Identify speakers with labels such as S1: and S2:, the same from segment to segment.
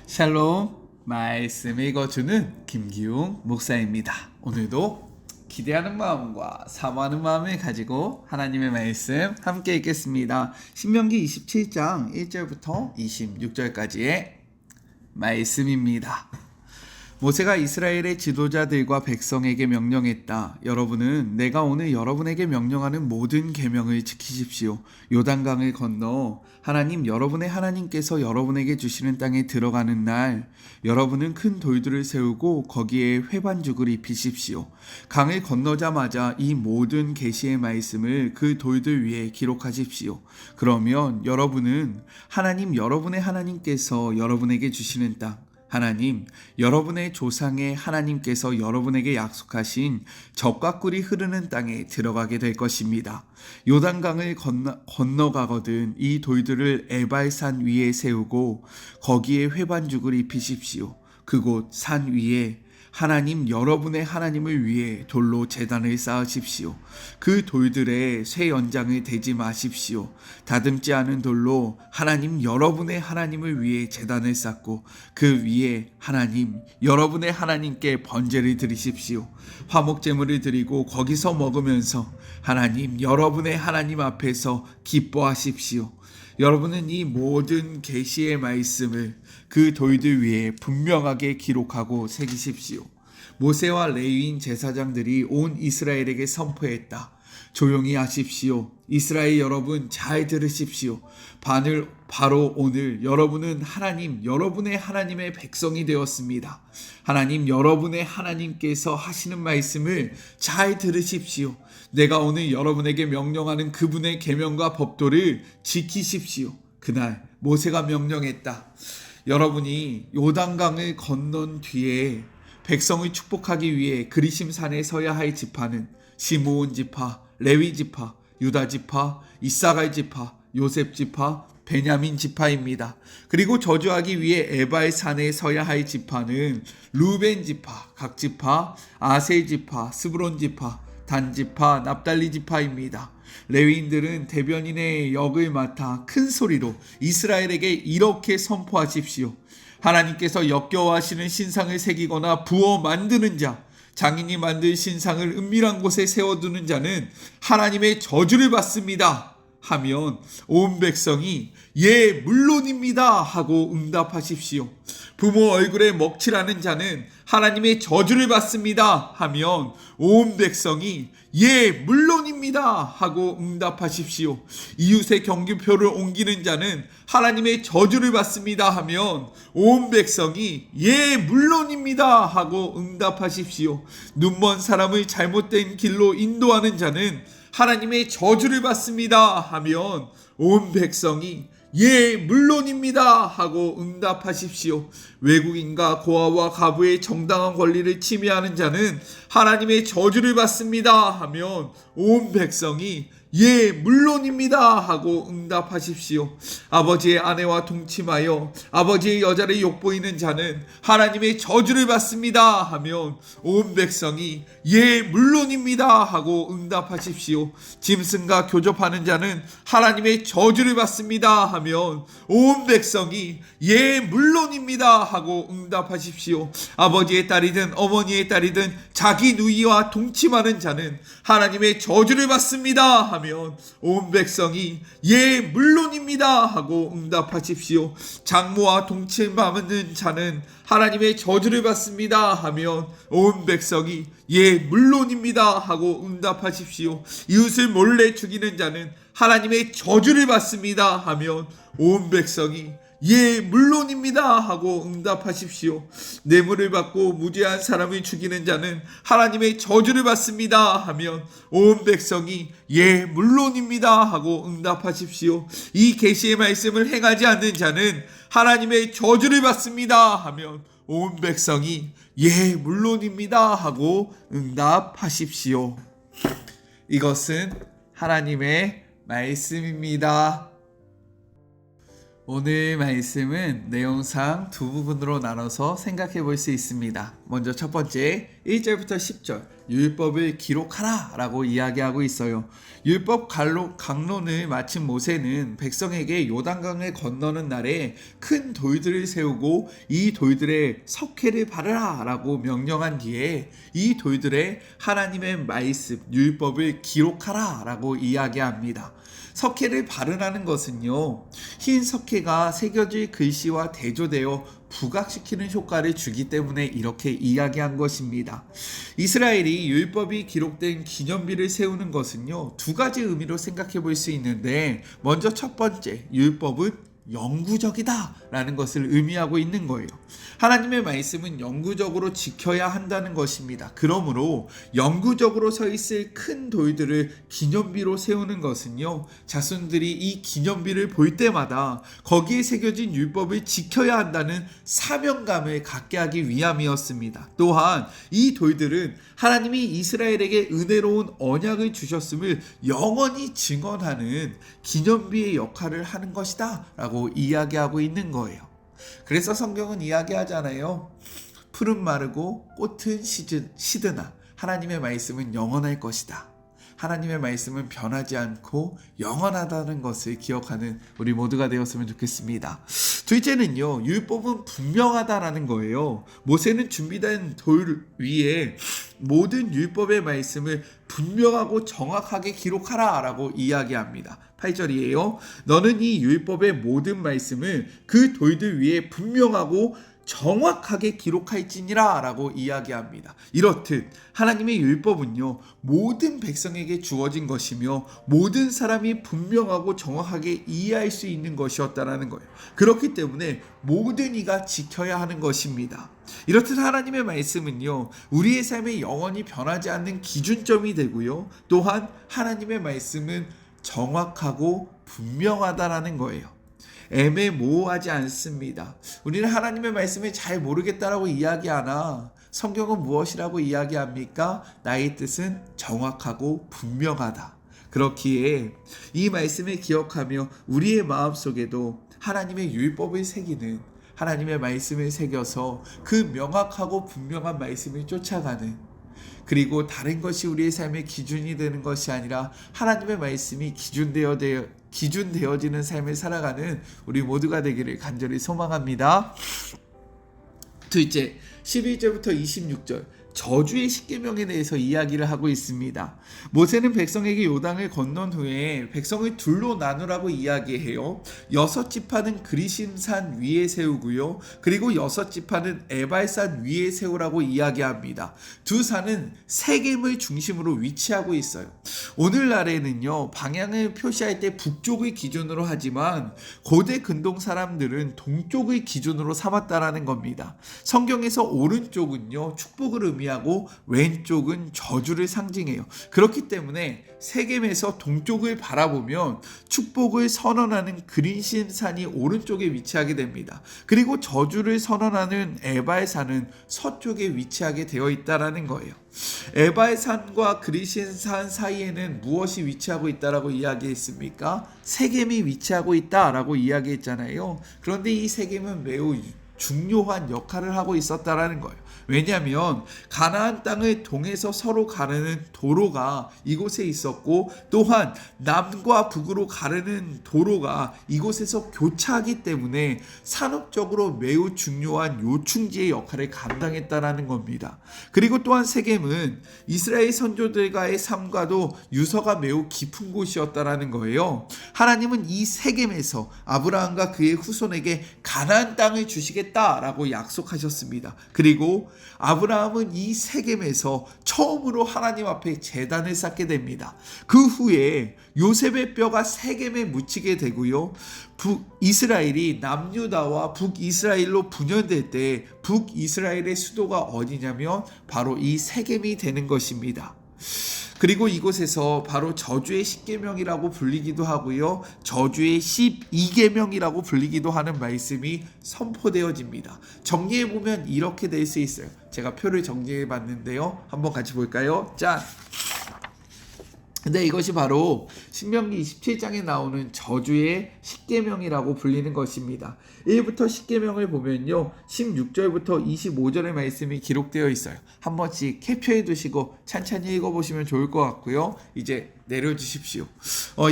S1: 샬롬, 말씀 읽어주는 김기웅 목사입니다. 오늘도 기대하는 마음과 사모하는 마음을 가지고 하나님의 말씀 함께 읽겠습니다. 신명기 27장 1절부터 26절까지의 말씀입니다. 모세가 이스라엘의 지도자들과 백성에게 명령했다. 여러분은 내가 오늘 여러분에게 명령하는 모든 계명을 지키십시오. 요단강을 건너 하나님 여러분의 하나님께서 여러분에게 주시는 땅에 들어가는 날 여러분은 큰 돌들을 세우고 거기에 회반죽을 입히십시오. 강을 건너자마자 이 모든 계시의 말씀을 그 돌들 위에 기록하십시오. 그러면 여러분은 하나님 여러분의 하나님께서 여러분에게 주시는 땅 하나님, 여러분의 조상의 하나님께서 여러분에게 약속하신 젖과 꿀이 흐르는 땅에 들어가게 될 것입니다. 요단강을 건너가거든 이 돌들을 에발산 위에 세우고 거기에 회반죽을 입히십시오. 그곳 산 위에 하나님 여러분의 하나님을 위해 돌로 제단을 쌓으십시오. 그 돌들에 쇠 연장을 대지 마십시오. 다듬지 않은 돌로 하나님 여러분의 하나님을 위해 제단을 쌓고 그 위에 하나님 여러분의 하나님께 번제를 드리십시오. 화목 제물을 드리고 거기서 먹으면서 하나님 여러분의 하나님 앞에서 기뻐하십시오. 여러분은 이 모든 계시의 말씀을 그 돌들 위에 분명하게 기록하고 새기십시오. 모세와 레위인 제사장들이 온 이스라엘에게 선포했다. 조용히 하십시오. 이스라엘 여러분 잘 들으십시오. 바로 오늘 여러분은 하나님 여러분의 하나님의 백성이 되었습니다. 하나님 여러분의 하나님께서 하시는 말씀을 잘 들으십시오. 내가 오늘 여러분에게 명령하는 그분의 계명과 법도를 지키십시오. 그날 모세가 명령했다. 여러분이 요단강을 건넌 뒤에 백성을 축복하기 위해 그리심 산에 서야 할 지파는 시므온 지파, 레위 지파, 유다 지파, 이사갈 지파, 요셉 지파, 베냐민 지파입니다. 그리고 저주하기 위해 에발 산에 서야 할 지파는 루벤 지파, 각 지파, 아셀 지파, 스브론 지파, 단 지파, 납달리 지파입니다. 레위인들은 대변인의 역을 맡아 큰 소리로 이스라엘에게 이렇게 선포하십시오. 하나님께서 역겨워하시는 신상을 새기거나 부어 만드는 자, 장인이 만든 신상을 은밀한 곳에 세워두는 자는 하나님의 저주를 받습니다. 하면 온 백성이 예 물론입니다 하고 응답하십시오. 부모 얼굴에 먹칠하는 자는 하나님의 저주를 받습니다 하면 온 백성이 예 물론입니다 하고 응답하십시오. 이웃의 경기표를 옮기는 자는 하나님의 저주를 받습니다 하면 온 백성이 예 물론입니다 하고 응답하십시오. 눈먼 사람을 잘못된 길로 인도하는 자는 하나님의 저주를 받습니다 하면 온 백성이 예 물론입니다 하고 응답하십시오. 외국인과 고아와 가부의 정당한 권리를 침해하는 자는 하나님의 저주를 받습니다 하면 온 백성이 예 물론입니다 하고 응답하십시오. 아버지의 아내와 동침하여 아버지의 여자를 욕보이는 자는 하나님의 저주를 받습니다 하면 온 백성이 예 물론입니다 하고 응답하십시오. 짐승과 교접하는 자는 하나님의 저주를 받습니다 하면 온 백성이 예 물론입니다 하고 응답하십시오. 아버지의 딸이든 어머니의 딸이든 자기 누이와 동침하는 자는 하나님의 저주를 받습니다 하면 온 백성이 예 물론입니다 하고 응답하십시오. 장모와 동침하는 자는 하나님의 저주를 받습니다 하면 온 백성이 예 물론입니다 하고 응답하십시오. 이웃을 몰래 죽이는 자는 하나님의 저주를 받습니다 하면 온 백성이 예 물론입니다 하고 응답하십시오. 뇌물을 받고 무죄한 사람을 죽이는 자는 하나님의 저주를 받습니다 하면 온 백성이 예 물론입니다 하고 응답하십시오. 이 계시의 말씀을 행하지 않는 자는 하나님의 저주를 받습니다 하면 온 백성이 예 물론입니다 하고 응답하십시오. 이것은 하나님의 말씀입니다. 오늘 말씀은 내용상 두 부분으로 나눠서 생각해 볼 수 있습니다. 먼저 첫 번째 1절부터 10절 율법을 기록하라 라고 이야기하고 있어요. 율법 강론을 마친 모세는 백성에게 요단강을 건너는 날에 큰 돌들을 세우고 이 돌들에 석회를 바르라 라고 명령한 뒤에 이 돌들에 하나님의 말씀, 율법을 기록하라 라고 이야기합니다. 석회를 바르라는 것은요, 흰 석회가 새겨질 글씨와 대조되어 부각시키는 효과를 주기 때문에 이렇게 이야기한 것입니다. 이스라엘이 율법이 기록된 기념비를 세우는 것은요, 두 가지 의미로 생각해 볼 수 있는데, 먼저 첫 번째, 율법은 영구적이다 라는 것을 의미하고 있는 거예요. 하나님의 말씀은 영구적으로 지켜야 한다는 것입니다. 그러므로 영구적으로 서 있을 큰 돌들을 기념비로 세우는 것은요, 자손들이 이 기념비를 볼 때마다 거기에 새겨진 율법을 지켜야 한다는 사명감을 갖게 하기 위함이었습니다. 또한 이 돌들은 하나님이 이스라엘에게 은혜로운 언약을 주셨음을 영원히 증언하는 기념비의 역할을 하는 것이다 라고 이야기하고 있는 거예요. 그래서 성경은 이야기하잖아요. 풀은 마르고 꽃은 시드나 하나님의 말씀은 영원할 것이다. 하나님의 말씀은 변하지 않고 영원하다는 것을 기억하는 우리 모두가 되었으면 좋겠습니다. 둘째는요, 율법은 분명하다라는 거예요. 모세는 준비된 돌 위에 모든 율법의 말씀을 분명하고 정확하게 기록하라 라고 이야기합니다. 8절이에요. 너는 이 율법의 모든 말씀을 그 돌들 위에 분명하고 정확하게 기록할지니라 라고 이야기합니다. 이렇듯 하나님의 율법은요, 모든 백성에게 주어진 것이며 모든 사람이 분명하고 정확하게 이해할 수 있는 것이었다라는 거예요. 그렇기 때문에 모든 이가 지켜야 하는 것입니다. 이렇듯 하나님의 말씀은요, 우리의 삶에 영원히 변하지 않는 기준점이 되고요, 또한 하나님의 말씀은 정확하고 분명하다라는 거예요. 애매모호하지 않습니다. 우리는 하나님의 말씀을 잘 모르겠다라고 이야기하나 성경은 무엇이라고 이야기합니까? 나의 뜻은 정확하고 분명하다. 그렇기에 이 말씀을 기억하며 우리의 마음속에도 하나님의 율법을 새기는, 하나님의 말씀을 새겨서 그 명확하고 분명한 말씀을 쫓아가는, 그리고 다른 것이 우리의 삶의 기준이 되는 것이 아니라 하나님의 말씀이 기준되어지는 삶을 살아가는 우리 모두가 되기를 간절히 소망합니다. 둘째, 11절부터 26절 저주의 십계명에 대해서 이야기를 하고 있습니다. 모세는 백성에게 요단을 건넌 후에 백성을 둘로 나누라고 이야기해요. 6지파는 그리심산 위에 세우고요, 그리고 6지파는 에발산 위에 세우라고 이야기합니다. 두 산은 세겜을 중심으로 위치하고 있어요. 오늘날에는요, 방향을 표시할 때 북쪽을 기준으로 하지만 고대 근동 사람들은 동쪽을 기준으로 삼았다라는 겁니다. 성경에서 오른쪽은요, 축복을 의미하고 왼쪽은 저주를 상징해요. 그렇기 때문에 세겜에서 동쪽을 바라보면 축복을 선언하는 그리심산이 오른쪽에 위치하게 됩니다. 그리고 저주를 선언하는 에발산은 서쪽에 위치하게 되어 있다라는 거예요. 에발산과 그리심산 사이에는 무엇이 위치하고 있다라고 이야기했습니까? 세겜이 위치하고 있다라고 이야기했잖아요. 그런데 이 세겜은 매우 중요한 역할을 하고 있었다라는 거예요. 왜냐하면 가나안 땅을 통해서 서로 가르는 도로가 이곳에 있었고, 또한 남과 북으로 가르는 도로가 이곳에서 교차하기 때문에 산업적으로 매우 중요한 요충지의 역할을 감당했다라는 겁니다. 그리고 또한 세겜은 이스라엘 선조들과의 삶과도 유서가 매우 깊은 곳이었다라는 거예요. 하나님은 이 세겜에서 아브라함과 그의 후손에게 가나안 땅을 주시겠다라고 약속하셨습니다. 그리고 아브라함은 이 세겜에서 처음으로 하나님 앞에 제단을 쌓게 됩니다. 그 후에 요셉의 뼈가 세겜에 묻히게 되고요, 북이스라엘이 남유다와 북이스라엘로 분열될 때 북이스라엘의 수도가 어디냐면 바로 이 세겜이 되는 것입니다. 그리고 이곳에서 바로 저주의 10계명이라고 불리기도 하고요, 저주의 12계명이라고 불리기도 하는 말씀이 선포되어집니다. 정리해보면 이렇게 될 수 있어요. 제가 표를 정리해봤는데요, 한번 같이 볼까요? 짠! 근데 이것이 바로 신명기 27장에 나오는 저주의 10계명이라고 불리는 것입니다. 1부터 10계명을 보면요, 16절부터 25절의 말씀이 기록되어 있어요. 한 번씩 캡처해 두시고 찬찬히 읽어보시면 좋을 것 같고요. 이제 내려주십시오.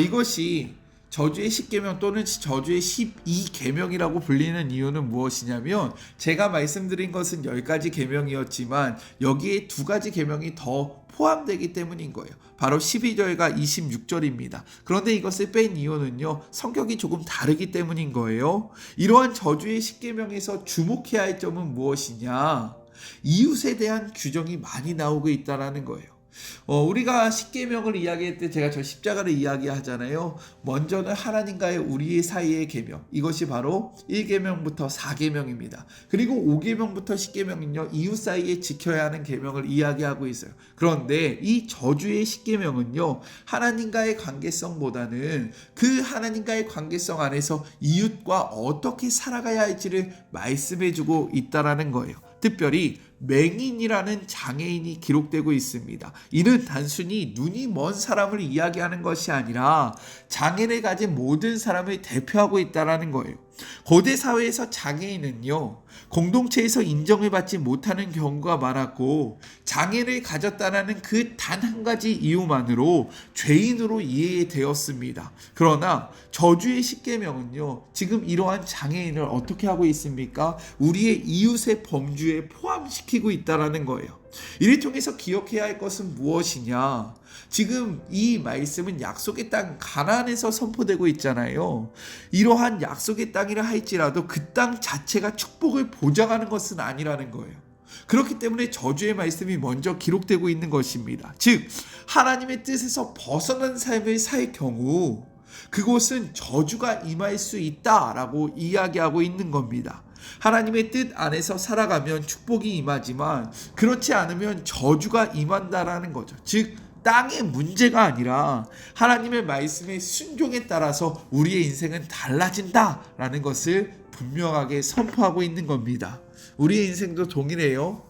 S1: 이것이 저주의 10계명 또는 저주의 12계명이라고 불리는 이유는 무엇이냐면, 제가 말씀드린 것은 10가지 계명이었지만 여기에 2가지 계명이 더 포함되기 때문인 거예요. 바로 12절과 26절입니다. 그런데 이것을 뺀 이유는요, 성격이 조금 다르기 때문인 거예요. 이러한 저주의 10계명에서 주목해야 할 점은 무엇이냐? 이웃에 대한 규정이 많이 나오고 있다는 거예요. 우리가 십계명을 이야기할 때 제가 저 십자가를 이야기하잖아요. 먼저는 하나님과의 우리 사이의 계명, 이것이 바로 1계명부터 4계명입니다. 그리고 5계명부터 10계명은요, 이웃 사이에 지켜야 하는 계명을 이야기하고 있어요. 그런데 이 저주의 10계명은요, 하나님과의 관계성보다는 그 하나님과의 관계성 안에서 이웃과 어떻게 살아가야 할지를 말씀해주고 있다라는 거예요. 특별히 맹인이라는 장애인이 기록되고 있습니다. 이는 단순히 눈이 먼 사람을 이야기하는 것이 아니라 장애를 가진 모든 사람을 대표하고 있다는 거예요. 고대 사회에서 장애인은요, 공동체에서 인정을 받지 못하는 경우가 많았고, 장애를 가졌다는 그 단 한 가지 이유만으로 죄인으로 이해되었습니다. 그러나 저주의 10계명은요, 지금 이러한 장애인을 어떻게 하고 있습니까? 우리의 이웃의 범주에 포함시키고 있다는 거예요. 이를 통해서 기억해야 할 것은 무엇이냐? 지금 이 말씀은 약속의 땅 가나안에서 선포되고 있잖아요. 이러한 약속의 땅이라 할지라도 그 땅 자체가 축복을 보장하는 것은 아니라는 거예요. 그렇기 때문에 저주의 말씀이 먼저 기록되고 있는 것입니다. 즉, 하나님의 뜻에서 벗어난 삶을 살 경우 그곳은 저주가 임할 수 있다라고 이야기하고 있는 겁니다. 하나님의 뜻 안에서 살아가면 축복이 임하지만 그렇지 않으면 저주가 임한다라는 거죠. 즉, 땅의 문제가 아니라 하나님의 말씀의 순종에 따라서 우리의 인생은 달라진다라는 것을 분명하게 선포하고 있는 겁니다. 우리의 인생도 동일해요.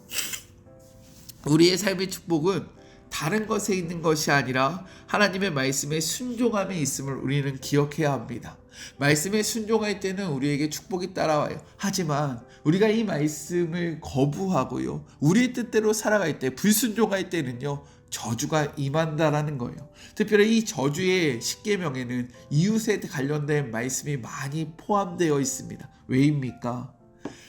S1: 우리의 삶의 축복은 다른 것에 있는 것이 아니라 하나님의 말씀에 순종함에 있음을 우리는 기억해야 합니다. 말씀에 순종할 때는 우리에게 축복이 따라와요. 하지만 우리가 이 말씀을 거부하고요, 우리의 뜻대로 살아갈 때, 불순종할 때는요, 저주가 임한다라는 거예요. 특별히 이 저주의 10계명에는 이웃에 관련된 말씀이 많이 포함되어 있습니다. 왜입니까?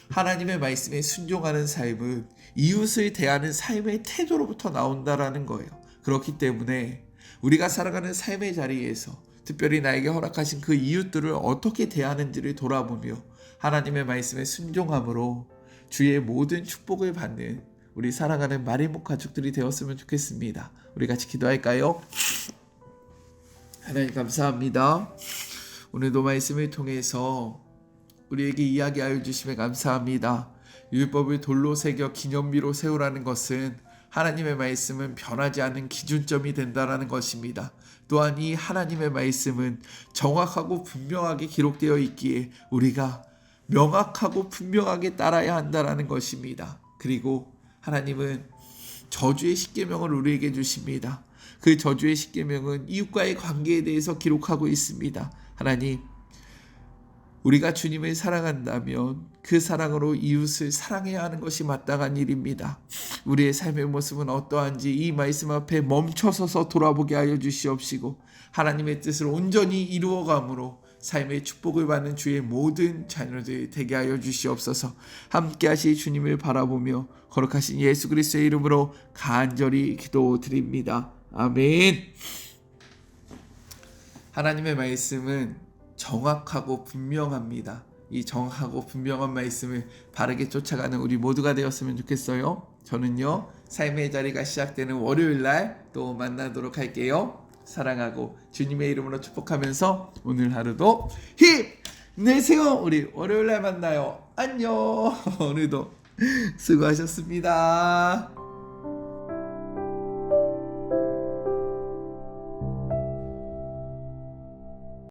S1: 하나님의 말씀에 순종하는 삶은 이웃을 대하는 삶의 태도로부터 나온다라는 거예요. 그렇기 때문에 우리가 살아가는 삶의 자리에서 특별히 나에게 허락하신 그 이웃들을 어떻게 대하는지를 돌아보며 하나님의 말씀에 순종함으로 주의 모든 축복을 받는 우리 사랑하는 마리목 가족들이 되었으면 좋겠습니다. 우리 같이 기도할까요? 하나님 감사합니다. 오늘도 말씀을 통해서 우리에게 이야기하여 주심에 감사합니다. 율법을 돌로 새겨 기념비로 세우라는 것은 하나님의 말씀은 변하지 않는 기준점이 된다는 것입니다. 또한 이 하나님의 말씀은 정확하고 분명하게 기록되어 있기에 우리가 명확하고 분명하게 따라야 한다는 것입니다. 그리고 하나님은 저주의 10계명을 우리에게 주십니다. 그 저주의 10계명은 이웃과의 관계에 대해서 기록하고 있습니다. 하나님, 우리가 주님을 사랑한다면 그 사랑으로 이웃을 사랑해야 하는 것이 마땅한 일입니다. 우리의 삶의 모습은 어떠한지 이 말씀 앞에 멈춰서서 돌아보게 하여 주시옵시고 하나님의 뜻을 온전히 이루어감으로 삶의 축복을 받는 주의 모든 자녀들 되게 하여 주시옵소서. 함께 하실 주님을 바라보며 거룩하신 예수 그리스도의 이름으로 간절히 기도드립니다. 아멘. 하나님의 말씀은 정확하고 분명합니다. 이 정확하고 분명한 말씀을 바르게 쫓아가는 우리 모두가 되었으면 좋겠어요. 저는요, 삶의 자리가 시작되는 월요일날 또 만나도록 할게요. 사랑하고 주님의 이름으로 축복하면서 오늘 하루도 힘내세요. 우리 월요일날 만나요. 안녕. 오늘도 수고하셨습니다.